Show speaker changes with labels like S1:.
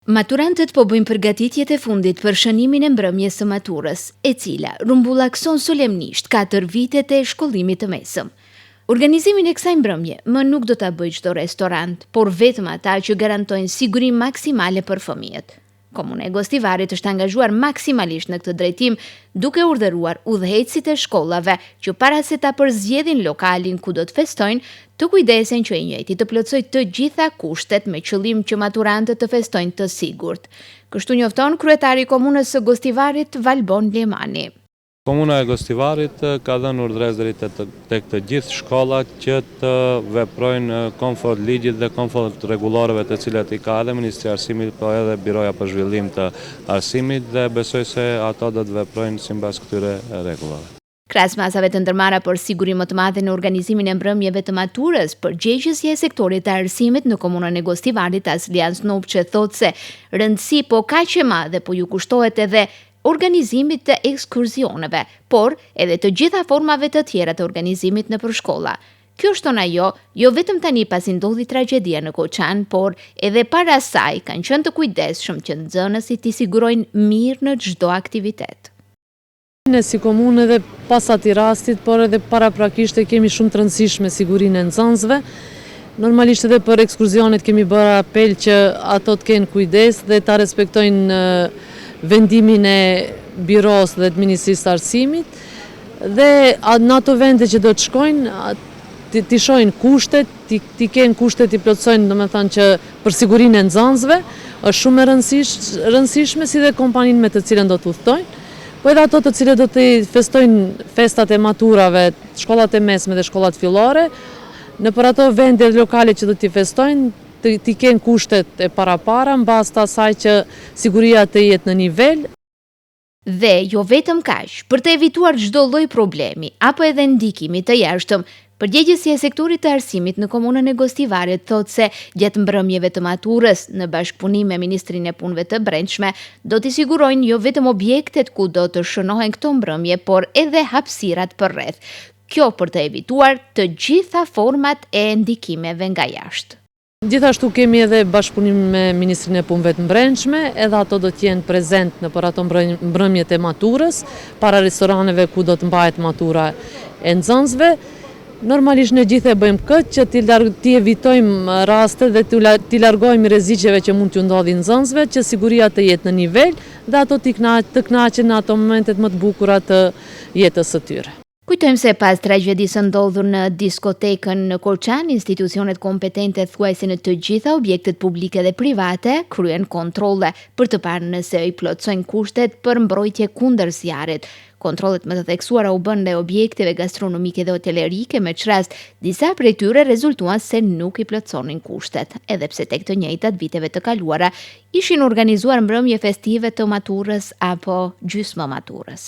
S1: Maturantët po bëjnë përgatitjet e fundit për shënimin e mbrëmjes së maturës, e cila rumbullakson solemnisht 4 vitet e shkollimit të mesëm. Organizimin e kësaj mbrëmje më nuk do ta bëjë çdo restorant, por vetëm ata që garantojnë siguri maksimale për fëmijët. Komuna e Gostivarit është angazhuar maksimalisht në këtë drejtim, duke urdhëruar udhëheqësit e shkollave që para se ta përzgjedhin lokalin ku do të festojnë, të kujdesen që i njëjti të plotësojë të gjitha kushtet me qëllim që maturantët të festojnë të sigurt. Kështu njofton kryetari i Komunës së Gostivarit, Valbon Blemani.
S2: Komuna e Gostivarit ka dhënë urdhëres deri tek të gjithë shkollat që të veprojnë konform ligjit dhe konform rregullareve të cilat i ka edhe Ministria e Arsimit, po edhe Biroja për Zhvillim të Arsimit, dhe besoj se ato do të veprojnë sipas këtyre rregullave.
S1: Krahas masave të ndërmarra për siguri më të madhe në organizimin e mbrëmjeve të maturës, përgjegjësja e sektorit të arsimit në Komunën e Gostivarit, Aslian Snopçe, thotë se rëndësi po kaq e madhe po ju kushtohet edhe organizimit të ekskurzioneve, por edhe të gjitha formave të tjera të organizimit në përshkolla. Kjo shton ajo, jo vetëm tani pasi ndodhi tragjedia në Koçan, por edhe para saj kanë qenë të kujdesshëm që nxënësit t'i sigurojnë mirë në çdo aktivitet.
S3: Ne si komunë edhe pas atij rastit, por edhe paraprakisht kemi shumë të rëndësishme sigurinë e nxënësve. Normalisht edhe për ekskurzionet kemi bërë apel që ato të kenë kujdes dhe ta respektojnë vendimin e Biros dhe të Ministrisë së Arsimit, dhe në ato vende që do të shkojnë, t'i shohin kushtet, t'i kenë kushtet, t'i plotësojnë, domethënë që për sigurinë e nxënësve, është shumë e rëndësishme, si dhe kompaninë me të cilën do të udhtojnë, po edhe ato të cilët do të festojnë festat e maturave, shkollat e mesme dhe shkollat fillore, në për ato vende lokale që do t'i festojnë, t'i kenë kushtet e para, mbas të asaj që siguria të jetë në nivel.
S1: Dhe jo vetëm kaq, për të evituar çdo lloj problemi apo edhe ndikimi të jashtëm, përgjegjësia e sektorit të arsimit në Komunën e Gostivarit thotë se gjatë mbrëmjeve të maturës, në bashkëpunim me Ministrinë e Punëve të Brendshme, do t'i sigurojnë jo vetëm objektet ku do të shënohen këto mbrëmje, por edhe hapësirat përreth. Kjo për të evituar të gjitha format e ndikimeve nga jashtë.
S3: Gjithashtu kemi edhe bashkëpunim me Ministrinë e Punëve të Brendshme, edhe ato do të jenë prezent në për ato mbrëmjet e maturës, para restoraneve ku do të mbahet matura e nxënësve. Normalisht ne gjithë e bëjmë këtë që t'i evitojmë raste dhe t'i largojmë rreziqeve që mund t'ju ndodhin nxënësve, që siguria të jetë në nivel dhe ato të kënaqen në ato momentet më të bukura të jetës së tyre.
S1: Kujtojmë se pas tragjedisë ndodhur në diskotekën në Koçan, institucionet kompetente thuajse në të gjitha objektet publike dhe private kryen kontrolle për të parë nëse i plotësojnë kushtet për mbrojtje kundër zjarrit. Kontrollet më të theksuara u bën ndaj objekteve gastronomike dhe hotelerike, me çrast disa prej tyre rezultuan se nuk i plotësonin kushtet, edhe pse tek të njëjtat viteve të kaluara ishin organizuar mbrëmje festive të maturës apo gjysmë maturës.